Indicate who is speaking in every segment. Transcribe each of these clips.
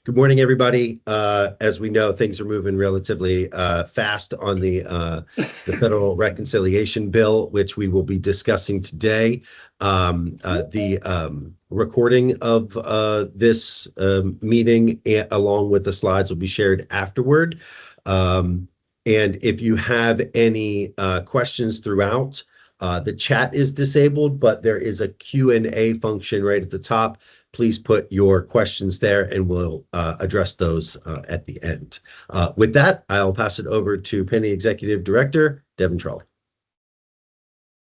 Speaker 1: Good morning, everybody. As we know, things are moving relatively fast on the federal reconciliation bill, which we will be discussing today. The recording of this meeting, along with the slides, will be shared afterward. And if you have any questions throughout, the chat is disabled, but there is a Q&A function right at the top. Please put your questions there and we'll address those at the end. With that, I'll pass it over to Pennie Executive Director, Devin Trolley.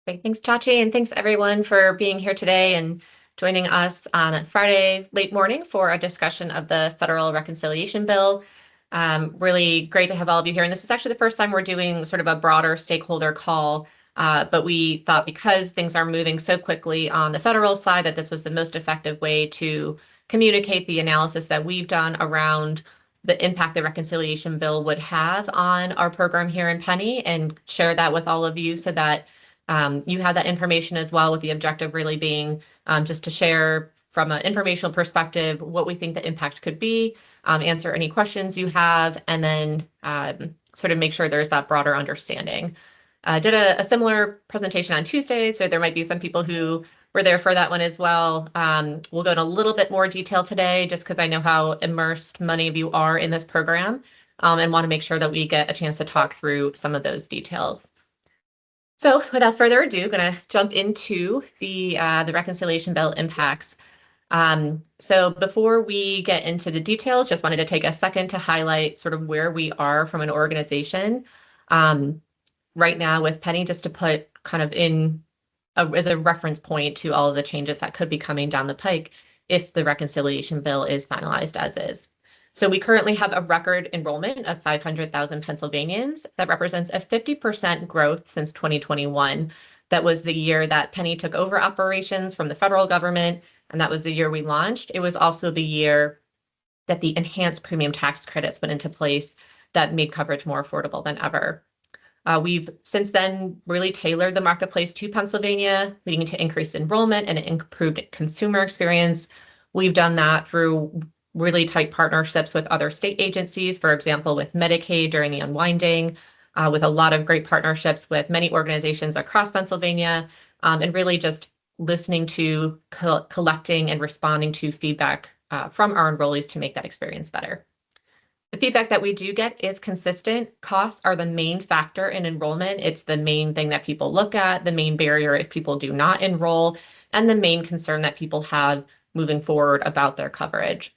Speaker 2: Great. Thanks, Chachi, and thanks everyone for being here today and joining us on a Friday late morning for a discussion of the federal reconciliation bill. Really great to have all of you here. And this is actually the first time we're doing sort of a broader stakeholder call. But we thought because things are moving so quickly on the federal side that this was the most effective way to communicate the analysis that we've done around the impact the reconciliation bill would have on our program here in Pennie and share that with all of you so that you have that information as well, with the objective really being just to share from an informational perspective what we think the impact could be, answer any questions you have, and then sort of make sure there's that broader understanding. Did a similar presentation on Tuesday, so there might be some people who were there for that one as well. We'll go in a little bit more detail today just because I know how immersed many of you are in this program and want to make sure that we get a chance to talk through some of those details. So without further ado, I'm going to jump into the reconciliation bill impacts. So before we get into the details, just wanted to take a second to highlight sort of where we are from an organization. Right now with Pennie, just to put kind of as a reference point to all of the changes that could be coming down the pike if the reconciliation bill is finalized as is. So we currently have a record enrollment of 500,000 Pennsylvanians. That represents a 50% growth since 2021. That was the year that Pennie took over operations from the federal government, and that was the year we launched. It was also the year that the enhanced premium tax credits went into place that made coverage more affordable than ever. We've since then really tailored the marketplace to Pennsylvania, leading to increased enrollment and an improved consumer experience. We've done that through really tight partnerships with other state agencies, for example, with Medicaid during the unwinding, with a lot of great partnerships with many organizations across Pennsylvania, and really just listening to, collecting, and responding to feedback from our enrollees to make that experience better. The feedback that we do get is consistent. Costs are the main factor in enrollment. It's the main thing that people look at, the main barrier if people do not enroll, and the main concern that people have moving forward about their coverage.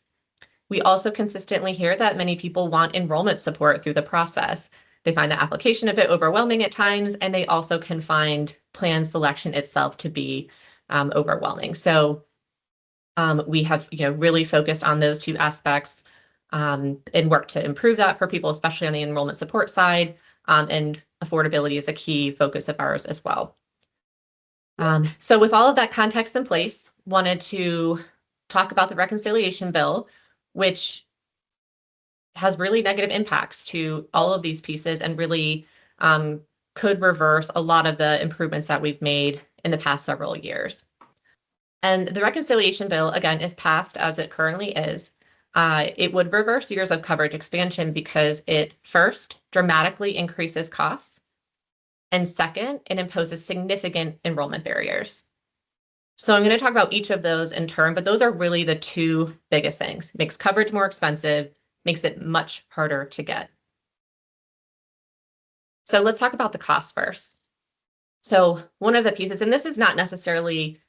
Speaker 2: We also consistently hear that many people want enrollment support through the process. They find the application a bit overwhelming at times, and they also can find plan selection itself to be overwhelming. So we have really focused on those two aspects and work to improve that for people, especially on the enrollment support side, and affordability is a key focus of ours as well. So with all of that context in place, wanted to talk about the reconciliation bill, which has really negative impacts to all of these pieces and really could reverse a lot of the improvements that we've made in the past several years. And the reconciliation bill, again, if passed as it currently is, it would reverse years of coverage expansion because it first dramatically increases costs, and second, it imposes significant enrollment barriers. So I'm going to talk about each of those in turn, but those are really the two biggest things. It makes coverage more expensive, makes it much harder to get. So let's talk about the costs first. So one of the pieces, and this is not necessarily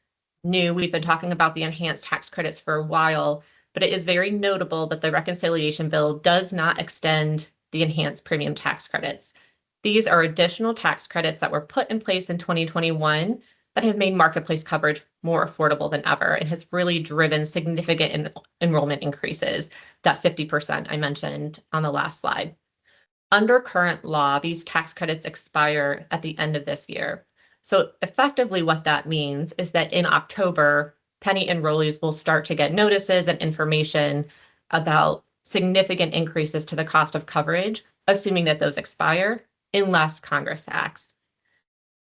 Speaker 2: new, we've been talking about the enhanced tax credits for a while, but it is very notable that the reconciliation bill does not extend the enhanced premium tax credits. These are additional tax credits that were put in place in 2021 that have made marketplace coverage more affordable than ever and has really driven significant enrollment increases, that 50% I mentioned on the last slide. Under current law, these tax credits expire at the end of this year. So effectively what that means is that in October, Pennie enrollees will start to get notices and information about significant increases to the cost of coverage, assuming that those expire, unless Congress acts.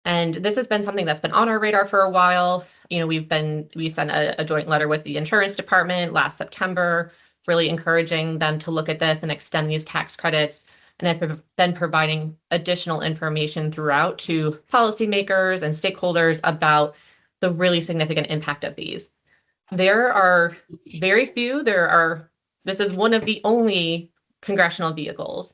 Speaker 2: And this has been something that's been on our radar for a while. We sent a joint letter with the insurance department last September, really encouraging them to look at this and extend these tax credits, and then providing additional information throughout to policymakers and stakeholders about the really significant impact of these. There are very few, this is one of the only congressional vehicles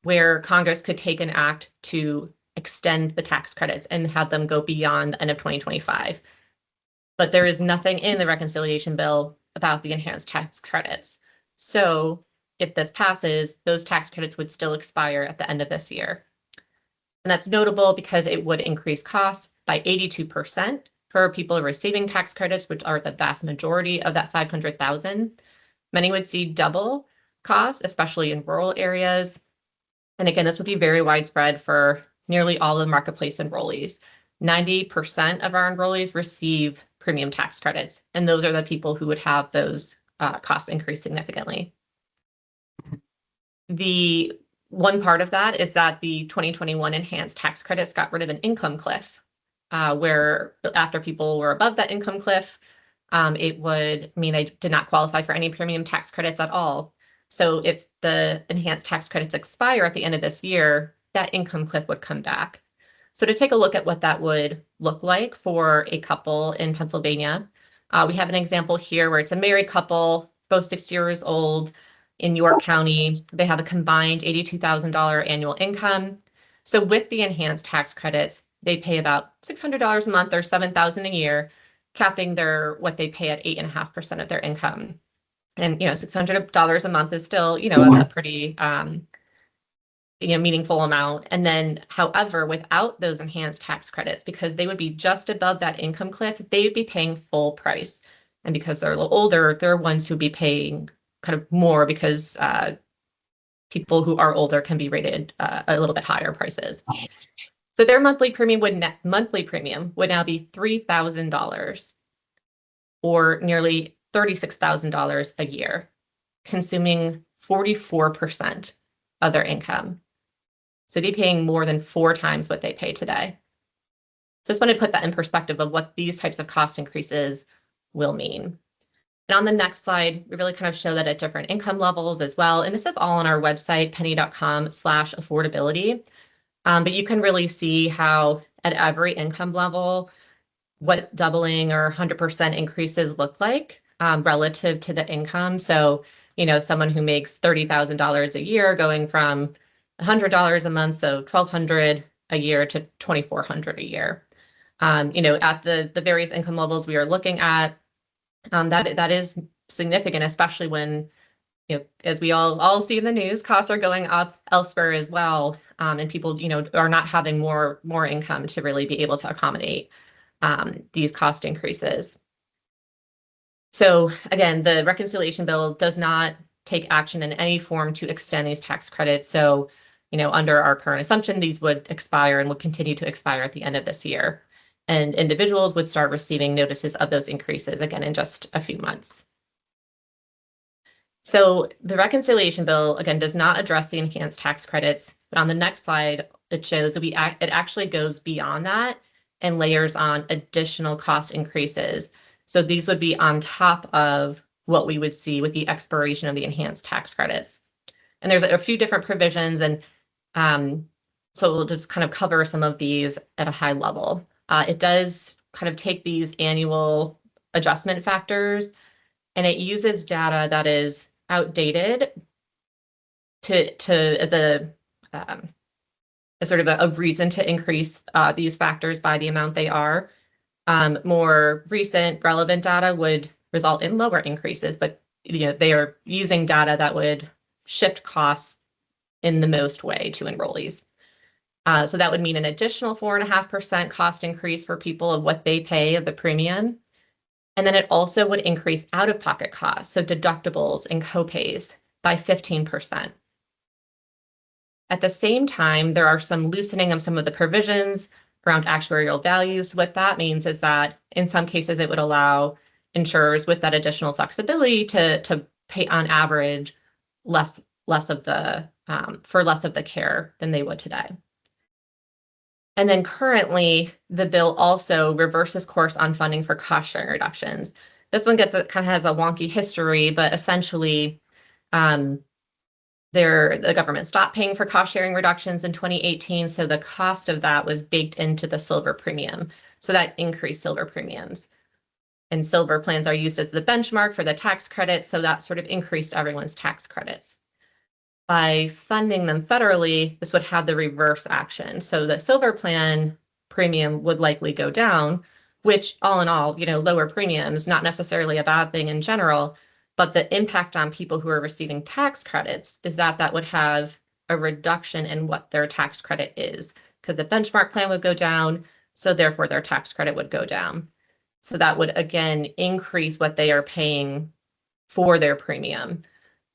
Speaker 2: where Congress could take an act to extend the tax credits and have them go beyond the end of 2025. But there is nothing in the reconciliation bill about the enhanced tax credits. So if this passes, those tax credits would still expire at the end of this year. And that's notable because it would increase costs by 82% for people receiving tax credits, which are the vast majority of that 500,000. Many would see double costs, especially in rural areas. And again, this would be very widespread for nearly all of the marketplace enrollees. 90% of our enrollees receive premium tax credits, and those are the people who would have those costs increase significantly. The one part of that is that the 2021 enhanced tax credits got rid of an income cliff, where after people were above that income cliff, it would mean they did not qualify for any premium tax credits at all. So if the enhanced tax credits expire at the end of this year, that income cliff would come back. So to take a look at what that would look like for a couple in Pennsylvania, we have an example here where it's a married couple, both 60 years old in York County. They have a combined $82,000 annual income. So with the enhanced tax credits, they pay about $600 a month or $7,000 a year, capping what they pay at 8.5% of their income. And $600 a month is still a pretty meaningful amount. And then, however, without those enhanced tax credits, because they would be just above that income cliff, they would be paying full price. And because they're a little older, they're ones who would be paying kind of more because people who are older can be rated a little bit higher prices. So their monthly premium would now be $3,000 or nearly $36,000 a year, consuming 44% of their income. So they'd be paying more than 4 times what they pay today. So I just wanted to put that in perspective of what these types of cost increases will mean. And on the next slide, we really kind of show that at different income levels as well. And this is all on our website, pennie.com/affordability. But you can really see how at every income level, what doubling or 100% increases look like relative to the income. So, someone who makes $30,000 a year going from $100 a month, so $1,200 a year to $2,400 a year. At the various income levels we are looking at, that is significant, especially when, as we all see in the news, costs are going up elsewhere as well, and people, are not having more income to really be able to accommodate these cost increases. So again, the reconciliation bill does not take action in any form to extend these tax credits. So, under our current assumption, these would expire and would continue to expire at the end of this year. And individuals would start receiving notices of those increases again in just a few months. So the reconciliation bill, again, does not address the enhanced tax credits, but on the next slide, it shows that it actually goes beyond that and layers on additional cost increases. So these would be on top of what we would see with the expiration of the enhanced tax credits. And there's a few different provisions, and so we'll just kind of cover some of these at a high level. It does kind of take these annual adjustment factors, and it uses data that is outdated as a sort of a reason to increase these factors by the amount they are. More recent relevant data would result in lower increases, but they are using data that would shift costs in the most way to enrollees. So that would mean an additional 4.5% cost increase for people of what they pay of the premium. And then it also would increase out-of-pocket costs, so deductibles and copays, by 15%. At the same time, there are some loosening of some of the provisions around actuarial values. What that means is that in some cases, it would allow insurers with that additional flexibility to pay on average less of the care than they would today. And then currently, the bill also reverses course on funding for cost sharing reductions. This one kind of has a wonky history, but essentially, the government stopped paying for cost sharing reductions in 2018, so the cost of that was baked into the silver premium. So that increased silver premiums. And silver plans are used as the benchmark for the tax credits, so that sort of increased everyone's tax credits. By funding them federally, this would have the reverse action. So the silver plan premium would likely go down, which all in all, lower premiums, not necessarily a bad thing in general, but the impact on people who are receiving tax credits is that that would have a reduction in what their tax credit is, because the benchmark plan would go down, so therefore their tax credit would go down. So that would again increase what they are paying for their premium,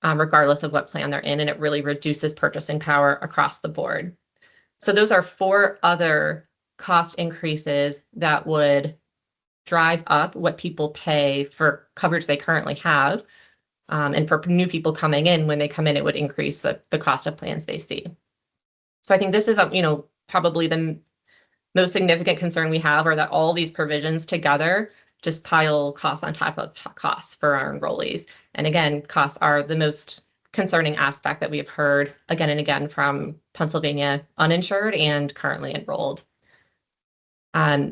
Speaker 2: regardless of what plan they're in, and it really reduces purchasing power across the board. So those are 4 other cost increases that would drive up what people pay for coverage they currently have. And for new people coming in, when they come in, it would increase the cost of plans they see. So I think this is, probably the most significant concern we have, are that all these provisions together just pile costs on top of costs for our enrollees. And again, costs are the most concerning aspect that we have heard again and again from Pennsylvania uninsured and currently enrolled.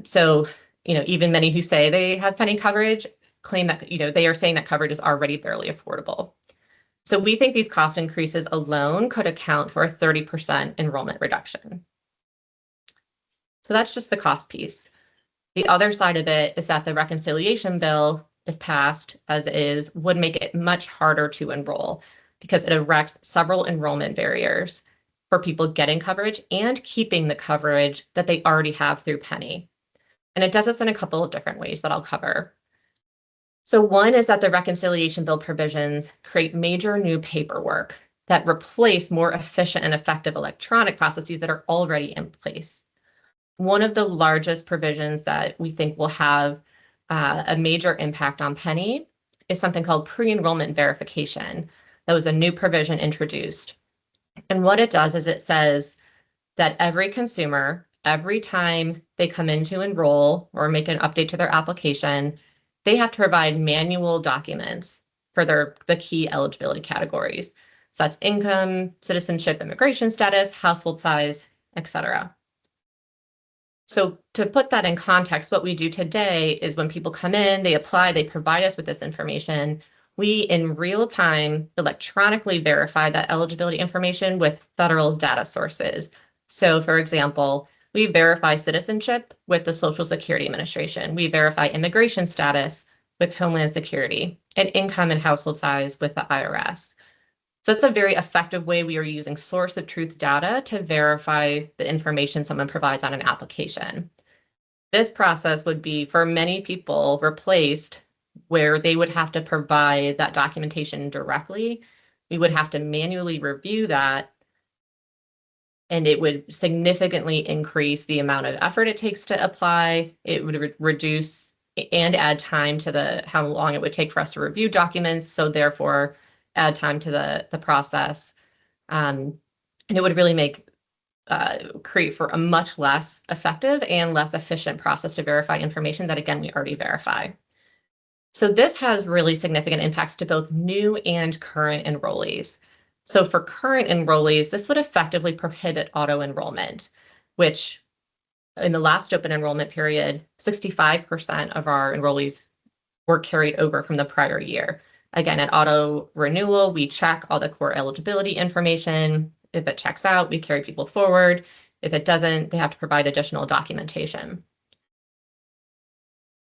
Speaker 2: So, even many who say they have Pennie coverage claim that, they are saying that coverage is already barely affordable. So we think these cost increases alone could account for a 30% enrollment reduction. So that's just the cost piece. The other side of it is that the reconciliation bill, if passed as is, would make it much harder to enroll because it erects several enrollment barriers for people getting coverage and keeping the coverage that they already have through Pennie. And it does this in a couple of different ways that I'll cover. So one is that the reconciliation bill provisions create major new paperwork that replace more efficient and effective electronic processes that are already in place. One of the largest provisions that we think will have a major impact on Pennie is something called pre-enrollment verification. That was a new provision introduced. And what it does is it says that every consumer, every time they come in to enroll or make an update to their application, they have to provide manual documents for the key eligibility categories. So that's income, citizenship, immigration status, household size, etc. So to put that in context, what we do today is when people come in, they apply, they provide us with this information. We, in real time, electronically verify that eligibility information with federal data sources. So for example, we verify citizenship with the Social Security Administration. We verify immigration status with Homeland Security and income and household size with the IRS. So it's a very effective way we are using source of truth data to verify the information someone provides on an application. This process would be, for many people, replaced where they would have to provide that documentation directly. We would have to manually review that, and it would significantly increase the amount of effort it takes to apply. It would reduce and add time to how long it would take for us to review documents, so therefore add time to the process. And it would really create for a much less effective and less efficient process to verify information that, again, we already verify. So this has really significant impacts to both new and current enrollees. So for current enrollees, this would effectively prohibit auto enrollment, which in the last open enrollment period, 65% of our enrollees were carried over from the prior year. Again, at auto renewal, we check all the core eligibility information. If it checks out, we carry people forward. If it doesn't, they have to provide additional documentation.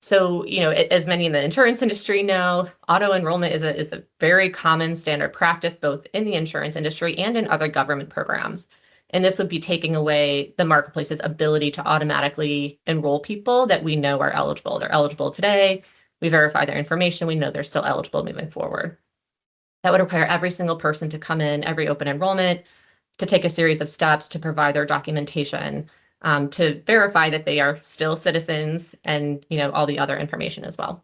Speaker 2: So, as many in the insurance industry know, auto enrollment is a very common standard practice, both in the insurance industry and in other government programs. And this would be taking away the marketplace's ability to automatically enroll people that we know are eligible. They're eligible today. We verify their information. We know they're still eligible moving forward. That would require every single person to come in every open enrollment, to take a series of steps to provide their documentation, to verify that they are still citizens, and all the other information as well.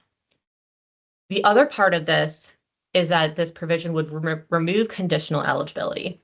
Speaker 2: The other part of this is that this provision would remove conditional eligibility.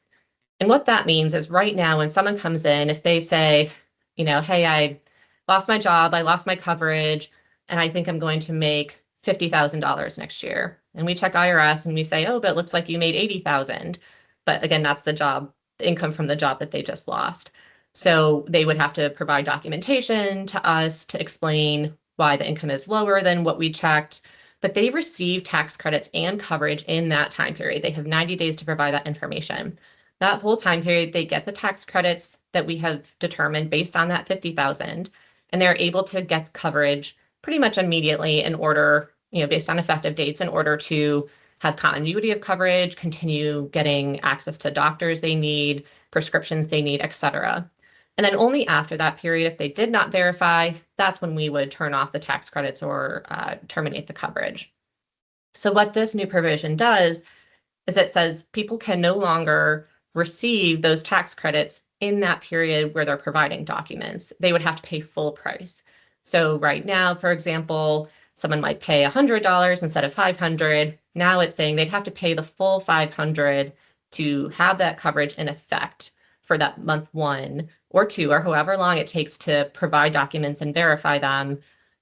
Speaker 2: And what that means is, right now, when someone comes in, if they say, hey, I lost my job, I lost my coverage, and I think I'm going to make $50,000 next year. And we check IRS and we say, oh, but it looks like you made 80,000. But again, that's the income from the job that they just lost. So they would have to provide documentation to us to explain why the income is lower than what we checked. But they receive tax credits and coverage in that time period. They have 90 days to provide that information. That whole time period, they get the tax credits that we have determined based on that 50,000, and they're able to get coverage pretty much immediately in order, based on effective dates, in order to have continuity of coverage, continue getting access to doctors they need, prescriptions they need, et cetera. And then only after that period, if they did not verify, that's when we would turn off the tax credits or terminate the coverage. So what this new provision does is it says people can no longer receive those tax credits in that period where they're providing documents. They would have to pay full price. So right now, for example, someone might pay $100 instead of $500. Now it's saying they'd have to pay the full $500 to have that coverage in effect for that month 1 or 2 or however long it takes to provide documents and verify them.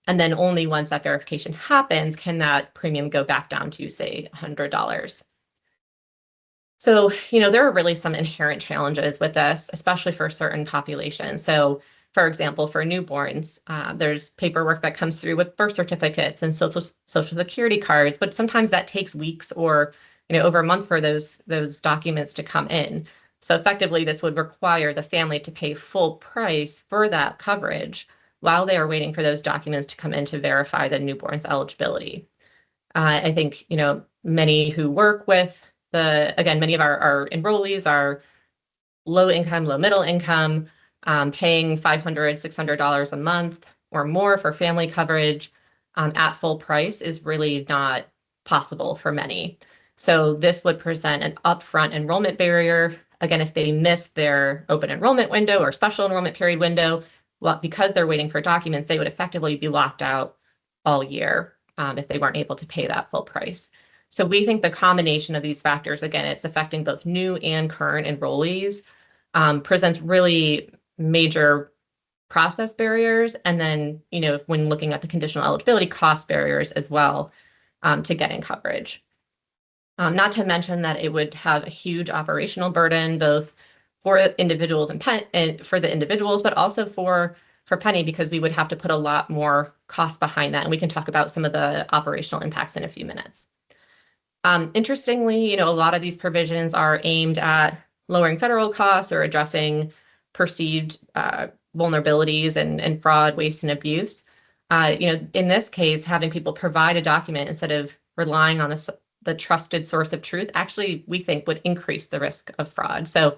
Speaker 2: And then only once that verification happens can that premium go back down to, say, $100. So, there are really some inherent challenges with this, especially for certain populations. So, for example, for newborns, there's paperwork that comes through with birth certificates and social security cards, but sometimes that takes weeks or, over a month for those documents to come in. So effectively, this would require the family to pay full price for that coverage while they are waiting for those documents to come in to verify the newborn's eligibility. I think, many who work with many of our enrollees are low income, low middle income, paying $500, $600 a month or more for family coverage at full price is really not possible for many. So this would present an upfront enrollment barrier. Again, if they miss their open enrollment window or special enrollment period window, well, because they're waiting for documents, they would effectively be locked out all year if they weren't able to pay that full price. So we think the combination of these factors, again, it's affecting both new and current enrollees, presents really major process barriers. And then, when looking at the conditional eligibility, cost barriers as well to getting coverage. Not to mention that it would have a huge operational burden, both for individuals and for the individuals, but also for Pennie, because we would have to put a lot more cost behind that. And we can talk about some of the operational impacts in a few minutes. Interestingly, a lot of these provisions are aimed at lowering federal costs or addressing perceived vulnerabilities and fraud, waste, and abuse. In this case, having people provide a document instead of relying on the trusted source of truth actually, we think, would increase the risk of fraud. So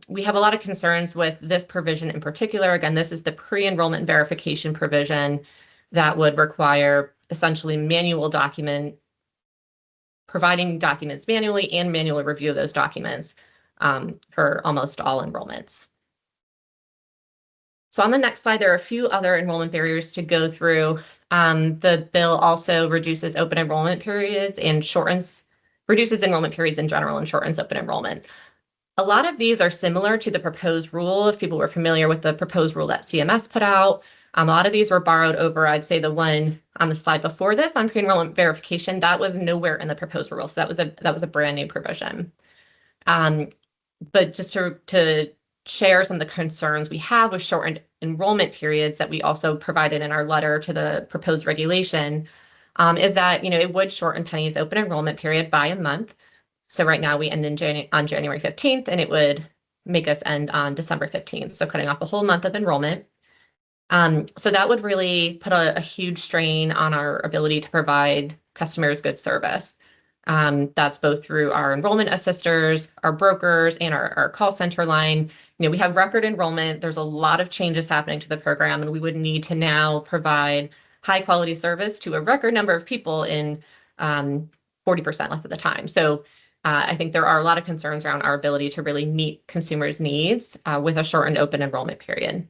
Speaker 2: we have a lot of concerns with this provision in particular. Again, this is the pre-enrollment verification provision that would require essentially providing documents manually and manual review of those documents for almost all enrollments. So on the next slide, there are a few other enrollment barriers to go through. The bill also reduces open enrollment periods and reduces enrollment periods in general and shortens open enrollment. A lot of these are similar to the proposed rule. If people were familiar with the proposed rule that CMS put out, a lot of these were borrowed over, I'd say the one on the slide before this on pre-enrollment verification, that was nowhere in the proposed rule. So that was a brand new provision. But just to share some of the concerns we have with shortened enrollment periods that we also provided in our letter to the proposed regulation, is that it would shorten Pennie's open enrollment period by a month. So right now we end on January 15th, and it would make us end on December 15th. So cutting off a whole month of enrollment. So that would really put a huge strain on our ability to provide customers good service. That's both through our enrollment assisters, our brokers, and our call center line. We have record enrollment. There's a lot of changes happening to the program, and we would need to now provide high quality service to a record number of people in 40% less of the time. So I think there are a lot of concerns around our ability to really meet consumers' needs with a shortened open enrollment period.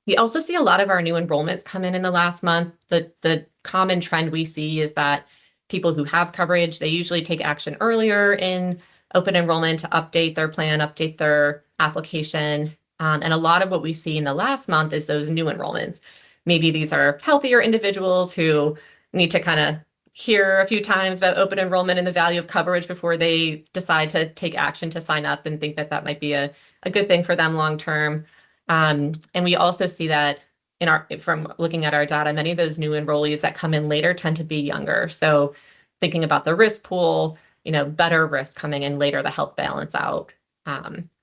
Speaker 2: We also see a lot of our new enrollments come in the last month. The common trend we see is that people who have coverage, they usually take action earlier in open enrollment to update their plan, update their application. And a lot of what we see in the last month is those new enrollments. Maybe these are healthier individuals who need to kind of hear a few times about open enrollment and the value of coverage before they decide to take action to sign up and think that that might be a good thing for them long term. And we also see that from looking at our data, many of those new enrollees that come in later tend to be younger. So thinking about the risk pool, better risk coming in later to help balance out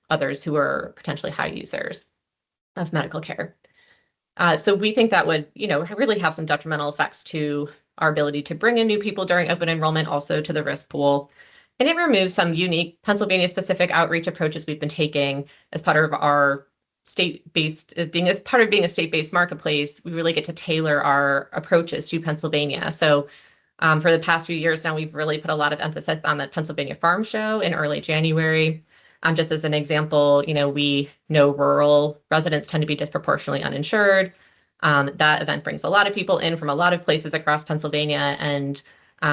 Speaker 2: others who are potentially high users of medical care. So we think that would, really have some detrimental effects to our ability to bring in new people during open enrollment, also to the risk pool. And it removes some unique Pennsylvania-specific outreach approaches we've been taking as part of our state-based, being a state-based marketplace. We really get to tailor our approaches to Pennsylvania. So for the past few years now, we've really put a lot of emphasis on the Pennsylvania Farm Show in early January. Just as an example, we know rural residents tend to be disproportionately uninsured. That event brings a lot of people in from a lot of places across Pennsylvania, and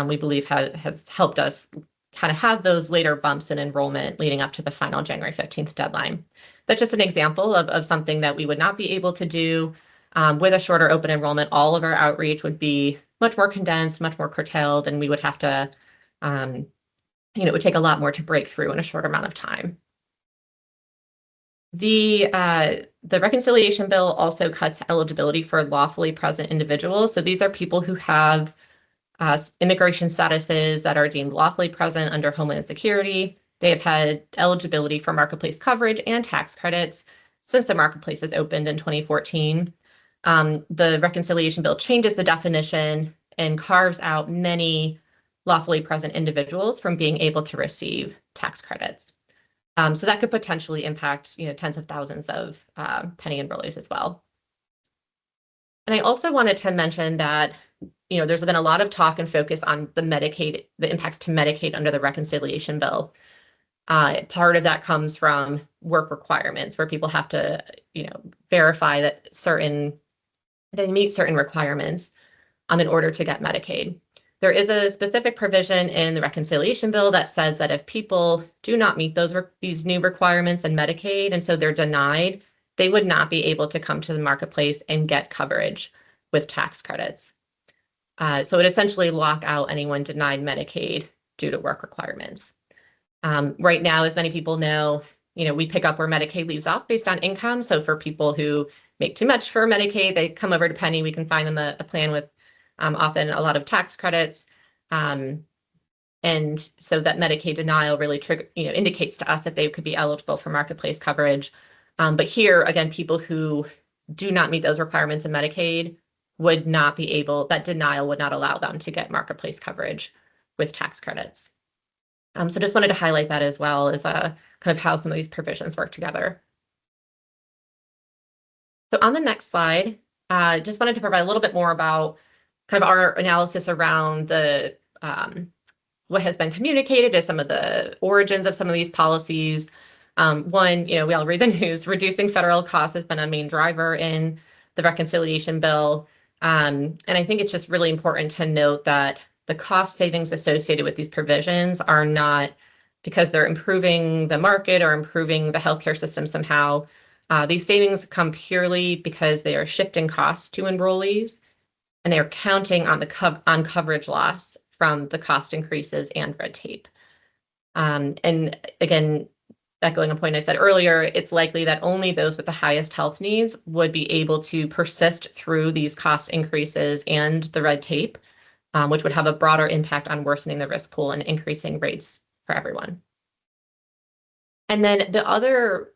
Speaker 2: we believe has helped us kind of have those later bumps in enrollment leading up to the final January 15th deadline. That's just an example of something that we would not be able to do with a shorter open enrollment. All of our outreach would be much more condensed, much more curtailed, and we would have to, it would take a lot more to break through in a short amount of time. The reconciliation bill also cuts eligibility for lawfully present individuals. So these are people who have immigration statuses that are deemed lawfully present under Homeland Security. They have had eligibility for marketplace coverage and tax credits since the marketplace was opened in 2014. The reconciliation bill changes the definition and carves out many lawfully present individuals from being able to receive tax credits. So that could potentially impact, tens of thousands of Pennie enrollees as well. And I also wanted to mention that, there's been a lot of talk and focus on the impacts to Medicaid under the reconciliation bill. Part of that comes from work requirements where people have to, verify that they meet certain requirements in order to get Medicaid. There is a specific provision in the reconciliation bill that says that if people do not meet these new requirements in Medicaid, and so they're denied, they would not be able to come to the marketplace and get coverage with tax credits. So it essentially lock out anyone denied Medicaid due to work requirements. Right now, as many people know, we pick up where Medicaid leaves off based on income. So for people who make too much for Medicaid, they come over to Pennie. We can find them a plan with often a lot of tax credits. And so that Medicaid denial really indicates to us that they could be eligible for marketplace coverage. But here, again, people who do not meet those requirements in Medicaid would not be able, that denial would not allow them to get marketplace coverage with tax credits. So just wanted to highlight that as well as kind of how some of these provisions work together. So on the next slide, just wanted to provide a little bit more about kind of our analysis around the what has been communicated as some of the origins of some of these policies. One, we all read the news, reducing federal costs has been a main driver in the reconciliation bill. And I think it's just really important to note that the cost savings associated with these provisions are not because they're improving the market or improving the healthcare system somehow. These savings come purely because they are shifting costs to enrollees, and they are counting on on coverage loss from the cost increases and red tape. And again, echoing a point I said earlier, it's likely that only those with the highest health needs would be able to persist through these cost increases and the red tape, which would have a broader impact on worsening the risk pool and increasing rates for everyone. And then the other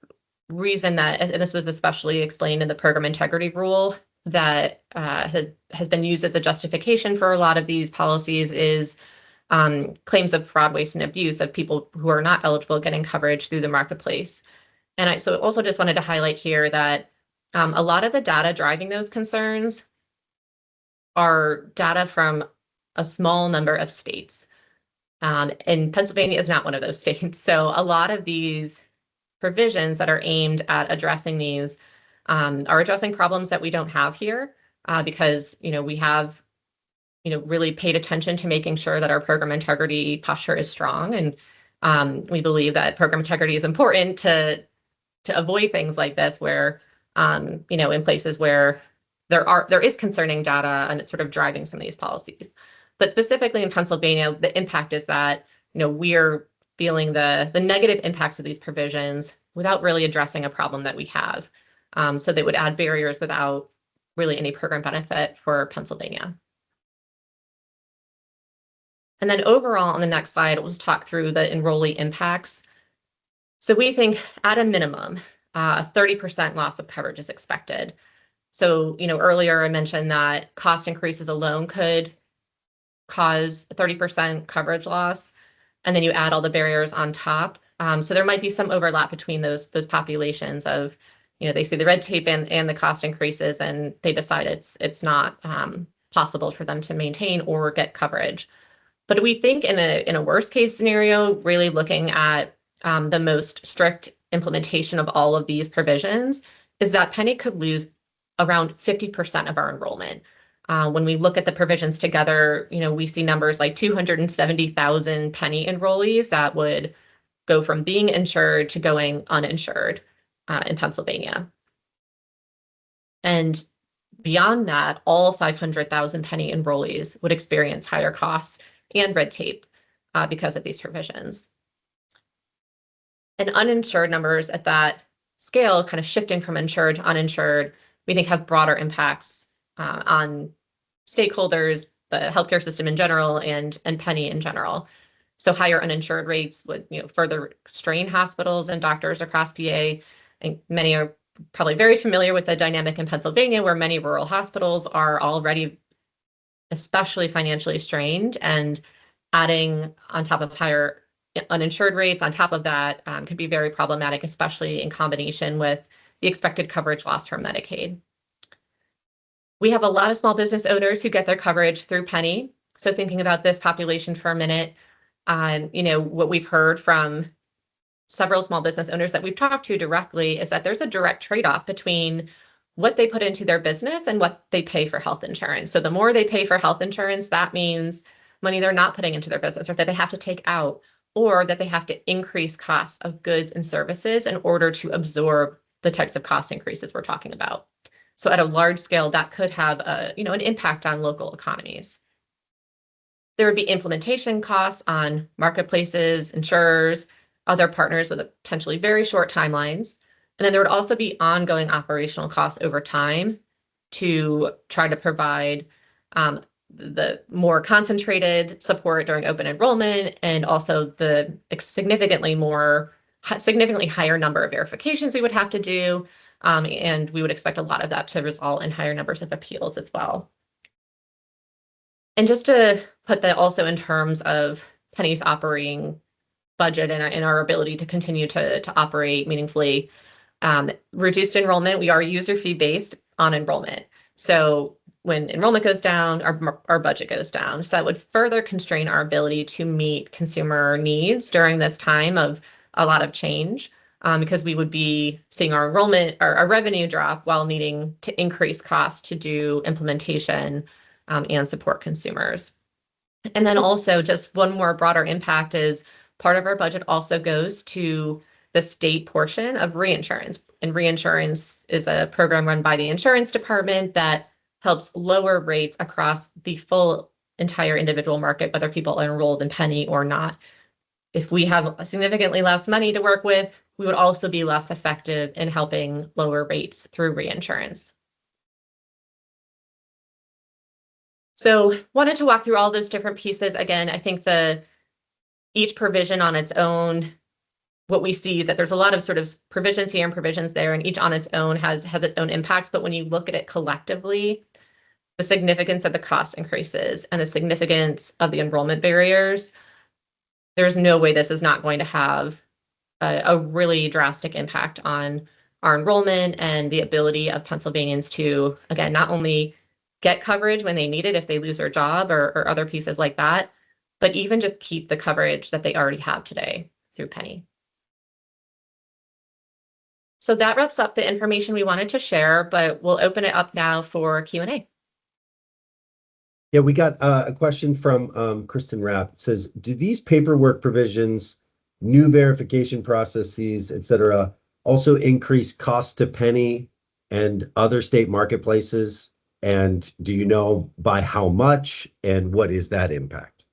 Speaker 2: reason that, and this was especially explained in the program integrity rule, that has been used as a justification for a lot of these policies is claims of fraud, waste, and abuse of people who are not eligible getting coverage through the marketplace. And I also just wanted to highlight here that a lot of the data driving those concerns are data from a small number of states. And Pennsylvania is not one of those states. So a lot of these provisions that are aimed at addressing these are addressing problems that we don't have here because, we have really paid attention to making sure that our program integrity posture is strong. And we believe that program integrity is important to avoid things like this where, in places where there is concerning data, and it's sort of driving some of these policies. But specifically in Pennsylvania, the impact is that, we're feeling the negative impacts of these provisions without really addressing a problem that we have. So they would add barriers without really any program benefit for Pennsylvania. And then overall, on the next slide, we'll just talk through the enrollee impacts. So we think at a minimum, a 30% loss of coverage is expected. So, earlier I mentioned that cost increases alone could cause 30% coverage loss, and then you add all the barriers on top. So there might be some overlap between those populations of, they see the red tape and the cost increases, and they decide it's not possible for them to maintain or get coverage. But we think in a worst case scenario, really looking at the most strict implementation of all of these provisions, is that Pennie could lose around 50% of our enrollment. When we look at the provisions together, we see numbers like 270,000 Pennie enrollees that would go from being insured to going uninsured in Pennsylvania. And beyond that, all 500,000 Pennie enrollees would experience higher costs and red tape because of these provisions. And uninsured numbers at that scale, kind of shifting from insured to uninsured, we think have broader impacts on stakeholders, the healthcare system in general, and Pennie in general. So higher uninsured rates would further strain hospitals and doctors across PA. And many are probably very familiar with the dynamic in Pennsylvania, where many rural hospitals are already especially financially strained, and adding on top of higher uninsured rates on top of that could be very problematic, especially in combination with the expected coverage loss from Medicaid. We have a lot of small business owners who get their coverage through Pennie. So thinking about this population for a minute, what we've heard from several small business owners that we've talked to directly is that there's a direct trade-off between what they put into their business and what they pay for health insurance. So the more they pay for health insurance, that means money they're not putting into their business, or that they have to take out, or that they have to increase costs of goods and services in order to absorb the types of cost increases we're talking about. So at a large scale, that could have an impact on local economies. There would be implementation costs on marketplaces, insurers, other partners with potentially very short timelines. And then there would also be ongoing operational costs over time to try to provide the more concentrated support during open enrollment, and also the significantly higher number of verifications we would have to do. And we would expect a lot of that to result in higher numbers of appeals as well. And just to put that also in terms of Pennie's operating budget and our ability to continue to operate meaningfully, reduced enrollment, we are user fee based on enrollment. So when enrollment goes down, our budget goes down. So that would further constrain our ability to meet consumer needs during this time of a lot of change, because we would be seeing our enrollment, our revenue drop, while needing to increase costs to do implementation and support consumers. And then also, just one more broader impact is part of our budget also goes to the state portion of reinsurance. And reinsurance is a program run by the insurance department that helps lower rates across the full entire individual market, whether people are enrolled in Pennie or not. If we have significantly less money to work with, we would also be less effective in helping lower rates through reinsurance. So wanted to walk through all those different pieces. Again, I think each provision on its own, what we see is that there's a lot of sort of provisions here and provisions there, and each on its own has its own impacts. But when you look at it collectively, the significance of the cost increases and the significance of the enrollment barriers, there's no way this is not going to have a really drastic impact on our enrollment and the ability of Pennsylvanians to, again, not only get coverage when they need it if they lose their job or other pieces like that, but even just keep the coverage that they already have today through Pennie. So that wraps up the information we wanted to share, but we'll open it up now for Q&A.
Speaker 1: Yeah, we got a question from Kristen Rapp. It says, do these paperwork provisions, new verification processes, et cetera, also increase costs to Pennie and other state marketplaces And do you know by how much and what is that impact?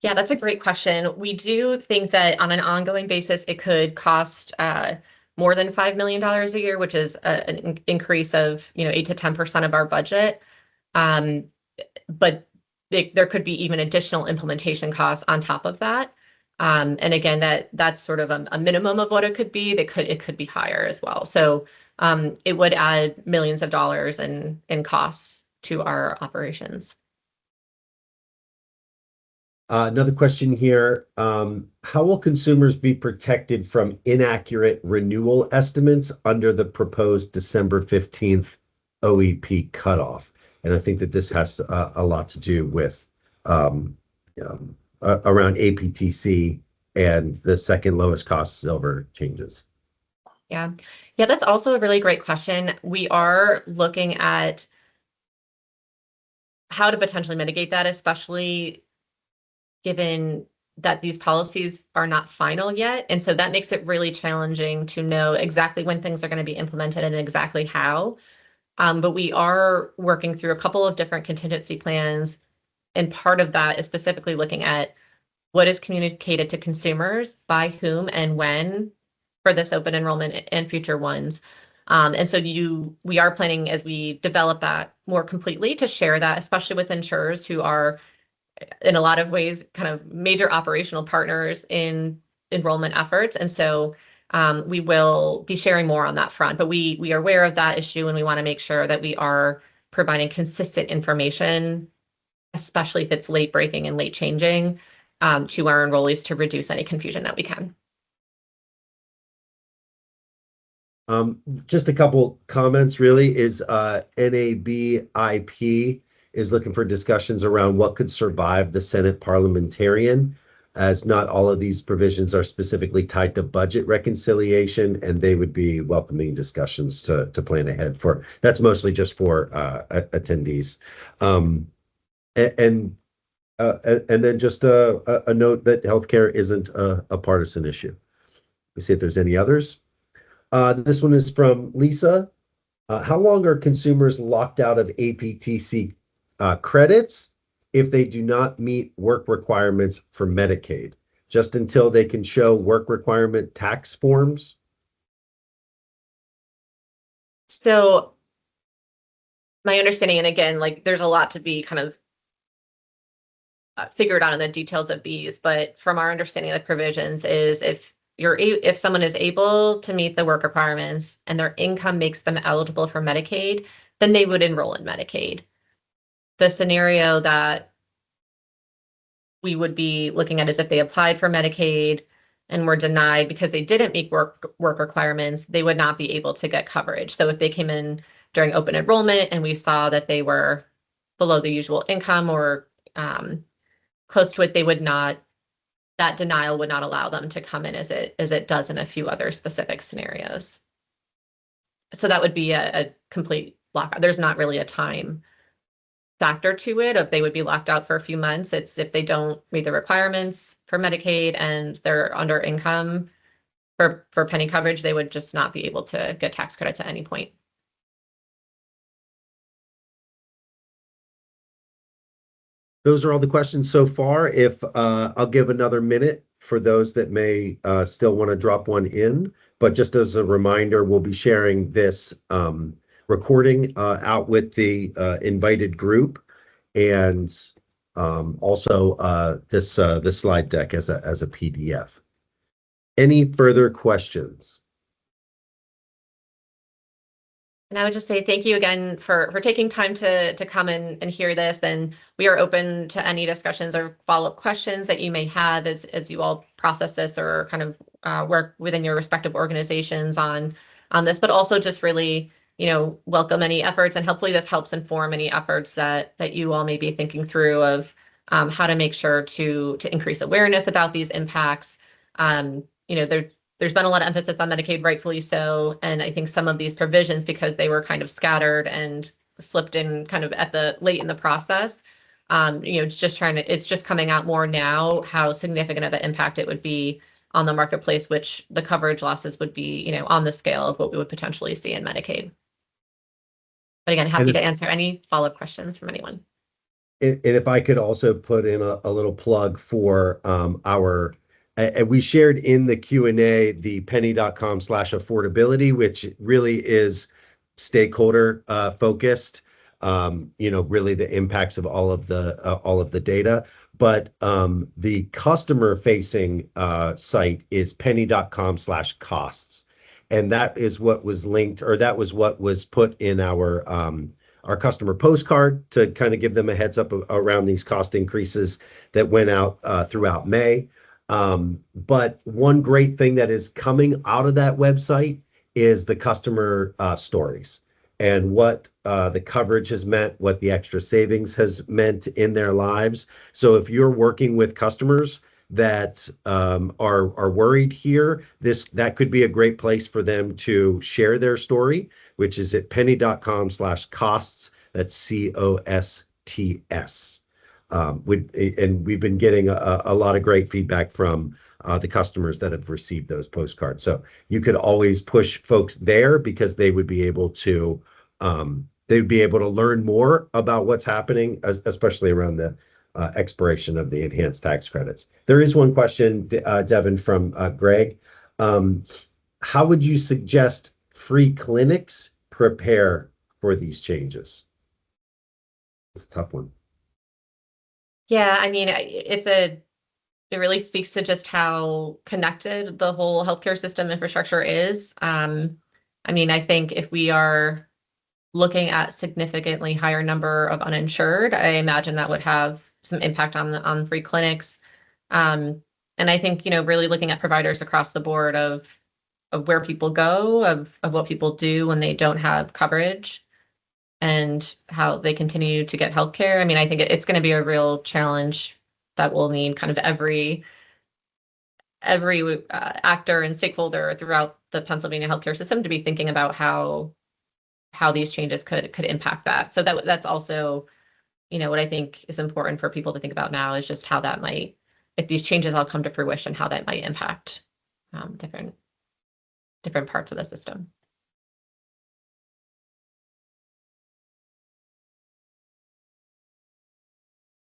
Speaker 2: Yeah, that's a great question. We do think that on an ongoing basis, it could cost more than $5 million a year, which is an increase of 8 to 10% of our budget. Um, but there could be even additional implementation costs on top of that. And again, that's sort of a minimum of what it could be. It could be higher as well. So it would add millions of dollars in costs to our operations.
Speaker 1: Another question here. How will consumers be protected from inaccurate renewal estimates under the proposed December 15th OEP cutoff? And I think that this has a lot to do with um, around APTC and the second lowest cost silver changes.
Speaker 2: Yeah. Yeah, that's also a really great question. We are looking at how to potentially mitigate that, especially given that these policies are not final yet. And so that makes it really challenging to know exactly when things are going to be implemented and exactly how. But we are working through a couple of different contingency plans. And part of that is specifically looking at what is communicated to consumers, by whom and when for this open enrollment and future ones. And so we are planning as we develop that more completely to share that, especially with insurers who are in a lot of ways kind of major operational partners in enrollment efforts. And so we will be sharing more on that front, but we are aware of that issue and we want to make sure that we are providing consistent information, especially if it's late breaking and late changing, to our enrollees to reduce any confusion that we can.
Speaker 1: Just a couple comments really is NABIP is looking for discussions around what could survive the Senate parliamentarian, as not all of these provisions are specifically tied to budget reconciliation, and they would be welcoming discussions to plan ahead for. That's mostly just for attendees. And and then just a note that healthcare isn't a partisan issue. We see if there's any others. This one is from Lisa. How long are consumers locked out of APTC credits if they do not meet work requirements for Medicaid? Just until they can show work requirement tax forms?
Speaker 2: So my understanding, and again, like there's a lot to be kind of figured out in the details of these, but from our understanding of the provisions is if someone is able to meet the work requirements and their income makes them eligible for Medicaid, then they would enroll in Medicaid. The scenario that we would be looking at is if they applied for Medicaid and were denied because they didn't meet work requirements, they would not be able to get coverage. So if they came in during open enrollment and we saw that they were below the usual income or close to it, that denial would not allow them to come in as it does in a few other specific scenarios. So that would be a complete lockout. There's not really a time factor to it if they would be locked out for a few months. It's if they don't meet the requirements for Medicaid and they're under income for Pennie coverage, they would just not be able to get tax credits at any point.
Speaker 1: Those are all the questions so far. If I'll give another minute for those that may still want to drop one in. But just as a reminder, we'll be sharing this recording out with the invited group and also this slide deck as a PDF. Any further questions?
Speaker 2: And I would just say thank you again for taking time to come and hear this. And we are open to any discussions or follow-up questions that you may have as you all process this or kind of work within your respective organizations on this, but also just really, welcome any efforts. And hopefully this helps inform any efforts that you all may be thinking through of how to make sure to increase awareness about these impacts. There's been a lot of emphasis on Medicaid, rightfully so. And I think some of these provisions, because they were kind of scattered and slipped in kind of at the late in the process, it's just coming out more now how significant of an impact it would be on the marketplace, which the coverage losses would be, on the scale of what we would potentially see in Medicaid. But again, happy
Speaker 1: And
Speaker 2: to answer any follow-up questions from anyone.
Speaker 1: And if I could also put in a little plug for our, and we shared in the Q&A the pennie.com/affordability, which really is stakeholder focused, really the impacts of all of the data. But the customer facing site is pennie.com/costs. And that is what was linked, or that was what was put in our customer postcard to kind of give them a heads up around these cost increases that went out throughout May. But one great thing that is coming out of that website is the customer stories and what the coverage has meant, what the extra savings has meant in their lives. So if you're working with customers that are worried here, that could be a great place for them to share their story, which is at pennie.com/costs. That's COSTS. And we've been getting a lot of great feedback from the customers that have received those postcards. So you could always push folks there because they'd be able to learn more about what's happening, especially around the expiration of the enhanced tax credits. There is one question, Devin, from Greg. How would you suggest free clinics prepare for these changes? It's a tough one.
Speaker 2: Yeah, I mean, it really speaks to just how connected the whole healthcare system infrastructure is. I mean, I think if we are looking at significantly higher number of uninsured, I imagine that would have some impact on free clinics. And I think, really looking at providers across the board of where people go, of what people do when they don't have coverage, and how they continue to get healthcare. I mean, I think it's going to be a real challenge that will need kind of every actor and stakeholder throughout the Pennsylvania healthcare system to be thinking about how these changes could impact that. So that's also, what I think is important for people to think about now is just how that might, if these changes all come to fruition, how that might impact different parts of the system.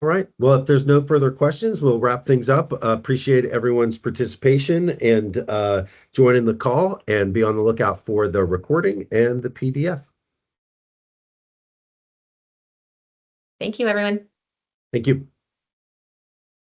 Speaker 1: All right. Well, if there's no further questions, we'll wrap things up. Appreciate everyone's participation and joining the call, and be on the lookout for the recording and the PDF.
Speaker 2: Thank you, everyone.
Speaker 1: Thank you.